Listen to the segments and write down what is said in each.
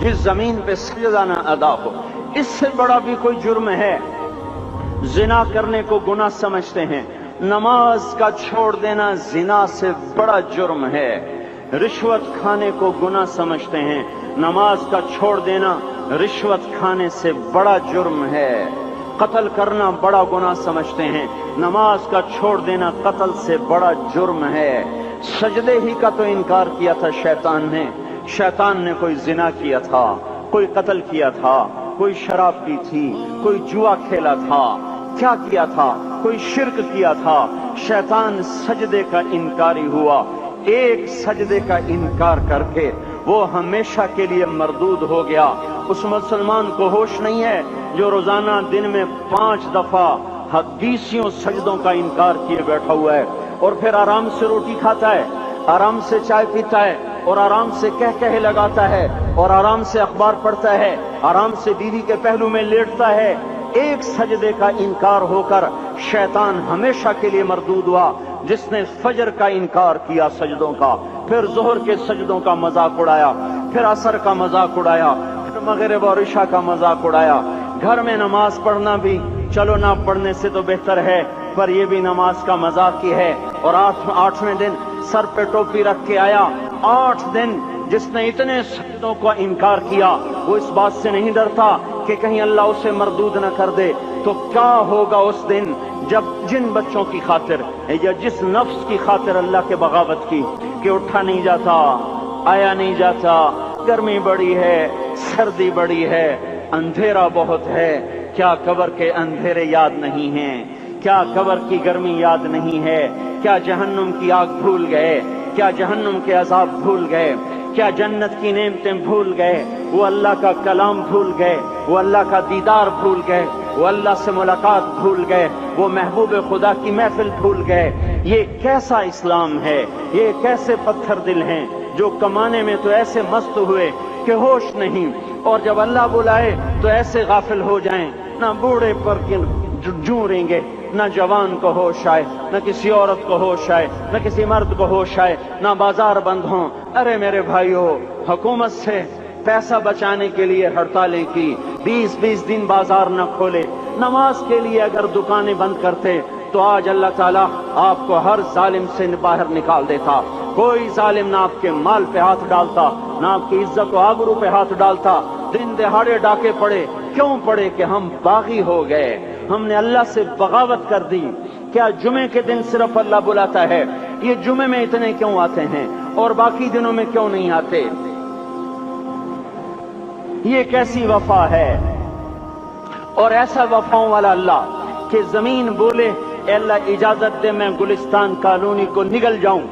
इस जमीन पे सजदा न अदा हो। इससे बड़ा भी कोई जुर्म है? जिना करने को गुनाह समझते हैं, नमाज का छोड़ देना जिना से बड़ा जुर्म है। रिश्वत खाने को गुनाह समझते हैं, नमाज का छोड़ देना रिश्वत खाने से बड़ा जुर्म है। कत्ल करना बड़ा गुनाह समझते हैं, नमाज का छोड़ देना कत्ल से बड़ा जुर्म है। सजदे ही का तो इनकार किया था शैतान ने कोई जिना किया था, कोई कत्ल किया था, कोई शराब पी थी, कोई जुआ खेला था, क्या किया था? कोई शिर्क किया था। शैतान सजदे का इनकारी हुआ। एक सजदे का इनकार करके वो हमेशा के लिए मरदूद हो गया। उस मुसलमान को होश नहीं है जो रोजाना दिन में 5 दफा 20 सजदों का इनकार किए बैठा हुआ है, और फिर आराम से रोटी खाता है, आराम से चाय पीता है, और आराम से कह लगाता है, और आराम से अखबार पढ़ता है, आराम से दीदी के पहलू में लेटता है। एक सजदे का इनकार होकर शैतान हमेशा के लिए मरदूद हुआ। जिसने फजर का इनकार किया सजदों का, फिर जोहर के सजदों का मजाक उड़ाया, फिर असर का मजाक उड़ाया, फिर मगरिब और इशा का मजाक उड़ाया। घर में नमाज पढ़ना भी चलो ना पढ़ने से तो बेहतर है, पर यह भी नमाज का मजाक ही है। और आठवें दिन सर पे टोपी रख के आया। 8 दिन जिसने इतने सजदों का इनकार किया, वो इस बात से नहीं डरता कि कहीं अल्लाह उसे मरदूद न कर दे। तो क्या होगा उस दिन जब जिन बच्चों की खातिर या जिस नफ्स की खातिर अल्लाह के बगावत की कि उठा नहीं जाता, आया नहीं जाता, गर्मी बड़ी है, सर्दी बड़ी है, अंधेरा बहुत है, क्या कब्र के अंधेरे याद नहीं हैं? क्या कब्र की गर्मी याद नहीं है? क्या जहन्नुम की आग भूल गए? क्या जहन्नुम के अजाब भूल गए? क्या जन्नत की नेमतें भूल गए? वो अल्लाह का कलाम भूल गए, वो अल्लाह का दीदार भूल गए, वो अल्लाह से मुलाकात भूल गए, वो महबूब खुदा की महफिल भूल गए। ये कैसा इस्लाम है? ये कैसे पत्थर दिल हैं जो कमाने में तो ऐसे मस्त हुए कि होश नहीं, और जब अल्लाह बुलाए तो ऐसे गाफिल हो जाएं, ना बूढ़े पर जूरेंगे, न जवान को होश आए, न किसी औरत को होश आए, न किसी मर्द को होश आए, न बाजार बंद हों। अरे मेरे भाइयों, हुकूमत से पैसा बचाने के लिए हड़तालें की, 20-20 दिन बाजार न खोले, नमाज के लिए अगर दुकानें बंद करते तो आज अल्लाह ताला आपको हर जालिम से बाहर निकाल देता। कोई जालिम ना आपके माल पे हाथ डालता, ना आपकी इज्जत व आबरू पे हाथ डालता। दिन दहाड़े डाके पड़े, क्यों पड़े? कि हम बागी हो गए, हमने अल्लाह से बगावत कर दी। क्या जुमे के दिन सिर्फ अल्लाह बुलाता है? ये जुमे में इतने क्यों आते हैं और बाकी दिनों में क्यों नहीं आते? ये कैसी वफा है? और ऐसा वफाओं वाला अल्लाह कि जमीन बोले अल्लाह इजाजत दे मैं गुलिस्तान कॉलोनी को निगल जाऊं,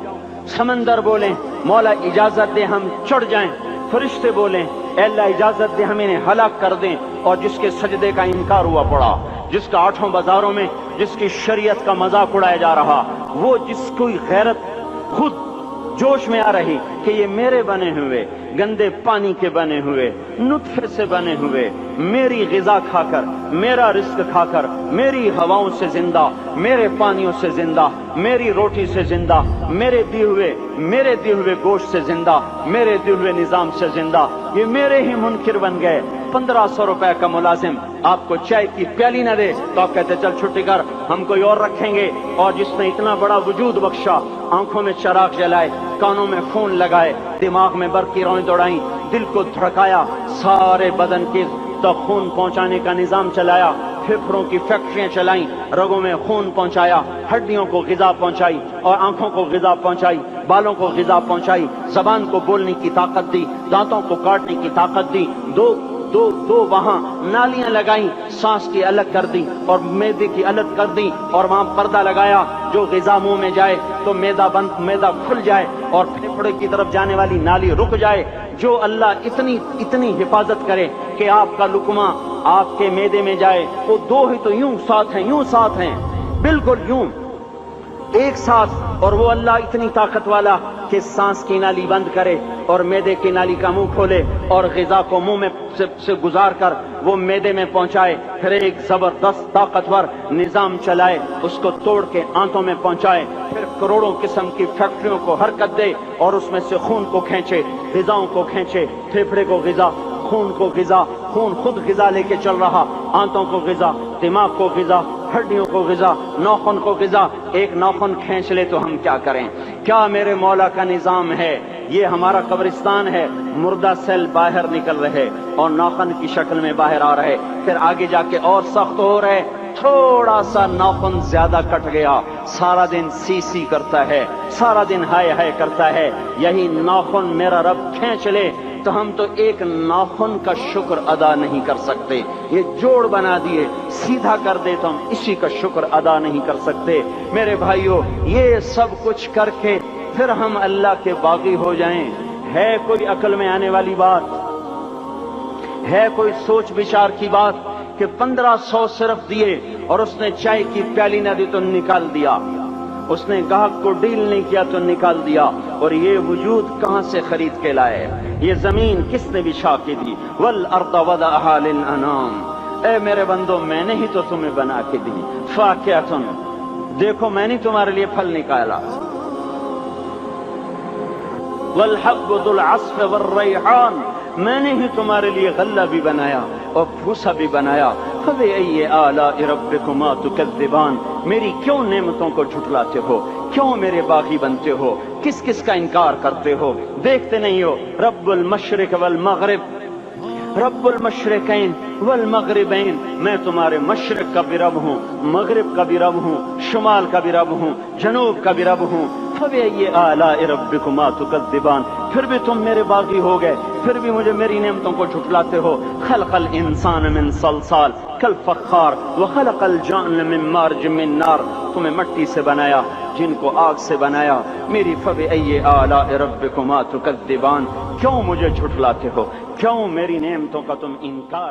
समंदर बोले मौला इजाजत दे हम चढ़ जाएं, फरिश्ते बोले अल्लाह इजाजत दे हम इन्हें हलाक कर दें, और जिसके सजदे का इनकार हुआ पड़ा, जिसका 8 बाजारों में जिसकी शरीयत का मजाक उड़ाया जा रहा, वो जिसको गैरत खुद जोश में आ रही कि ये मेरे बने हुए गंदे पानी के बने हुए नुत्फे से बने हुए, मेरी गिजा खाकर, मेरा रिस्क खाकर, मेरी हवाओं से जिंदा, मेरे पानियों से जिंदा, मेरी रोटी से जिंदा, मेरे दिए हुए गोश्त से जिंदा, मेरे दिए हुए निजाम से जिंदा, ये मेरे ही मुनकिर बन गए। 1500 रुपए का मुलाजिम आपको चाय की प्याली न दे तो आप कहते चल छुट्टी कर, हम कोई और रखेंगे। और जिसने इतना बड़ा वजूद बख्शा, आंखों में चराग जलाए, कानों में फोन लगाए, दिमाग में बर्फ की रौएं दौड़ाई, दिल को धड़काया, सारे बदन के तो खून पहुंचाने का निजाम चलाया, फेफड़ों की फैक्ट्रियां चलाई, रगों में खून पहुंचाया, हड्डियों को गिजा पहुंचाई, और आंखों को गिजा पहुंचाई, बालों को गिजा पहुंचाई, जबान को बोलने की ताकत दी, दांतों को काटने की ताकत दी, दो वहां नालियां लगाई, सांस की अलग कर दी और मैदे की अलग कर दी, और वहां पर्दा लगाया, जो ग़िज़ा मुंह में जाए तो मैदा खुल जाए और फेफड़े की तरफ जाने वाली नाली रुक जाए। जो अल्लाह इतनी हिफाजत करे कि आपका लुकमा आपके मैदे में जाए, वो दो ही तो यूं साथ हैं, बिल्कुल यूं एक साथ। और वो अल्लाह इतनी ताकत वाला कि सांस की नाली बंद करे और मैदे की नाली का मुंह खोले और ग़िज़ा को मुंह में से गुजार कर वो मैदे में पहुंचाए, फिर एक जबरदस्त ताकतवर निजाम चलाए, उसको तोड़ के आंतों में पहुंचाए, फिर करोड़ों किस्म की फैक्ट्रियों को हरकत दे और उसमें से खून को खींचे, ग़िज़ाओं को खींचे, फेफड़े को ग़िज़ा, خون کو غذا، خون خود غذا لے کے چل رہا، آنتوں کو غذا، دماغ کو غذا، ہڈیوں کو غذا، ناخن کو غذا۔ ایک ناخن کھینچ لے تو ہم کیا کریں؟ کیا میرے مولا کا نظام ہے؟ یہ ہمارا قبرستان ہے، مردہ سیل باہر نکل رہے اور ناخن کی شکل میں باہر آ رہے، پھر آگے جا کے اور سخت ہو رہے، تھوڑا سا ناخن زیادہ کٹ گیا، سارا دن سی سی کرتا ہے، سارا دن ہائے ہائے کرتا ہے۔ یہی ناخن میرا رب کھینچ لے تو ہم تو ایک ناخن کا شکر ادا نہیں کر سکتے۔ یہ جوڑ بنا دیے، سیدھا کر دے تو ہم اسی کا شکر ادا نہیں کر سکتے۔ میرے بھائیوں، یہ سب کچھ کر کے پھر ہم اللہ کے باغی ہو جائیں، ہے کوئی عقل میں آنے والی بات؟ ہے کوئی سوچ بچار کی بات کہ 1500 صرف دیے اور اس نے چائے کی پیالی نہ دی تو نکال دیا، اس نے گاہک کو ڈیل نہیں کیا تو نکال دیا، اور یہ وجود کہاں سے خرید کے لائے؟ یہ زمین کس نے بچھا کے دی؟ والارض وضعها للانام۔ اے میرے بندو، میں نے ہی تو تمہیں بنا کے دی۔ فاکہۃ، دیکھو میں نے تمہارے لیے پھل نکالا۔ والحب ذو العصف والریحان، میں نے ہی تمہارے لیے غلہ بھی بنایا اور بھوسا بھی بنایا۔ فبأي آلاء ربكما تكذبان، میری کیوں نعمتوں کو جھٹلاتے ہو؟ کیوں میرے باغی بنتے ہو؟ کس کس کا انکار کرتے ہو؟ دیکھتے نہیں ہو رب المشرق والمغرب، رب المشرقین والمغربین، میں تمہارے مشرق کا بھی رب ہوں، مغرب کا بھی رب ہوں، شمال کا بھی رب ہوں، جنوب کا بھی رب ہوں۔ فبأي آلاء ربكما تكذبان، پھر بھی تم میرے باغی ہو گئے، پھر بھی مجھے میری نعمتوں کو جھٹلاتے ہو۔ خلق الانسان من صلصال کالفخار وخلق الجان من مارج من نار، تمہیں مٹی سے بنایا، جن کو آگ سے بنایا۔ میری فبأي آلاء ربكما تكذبان، کیوں مجھے جھٹلاتے ہو؟ کیوں میری نعمتوں کا تم انکار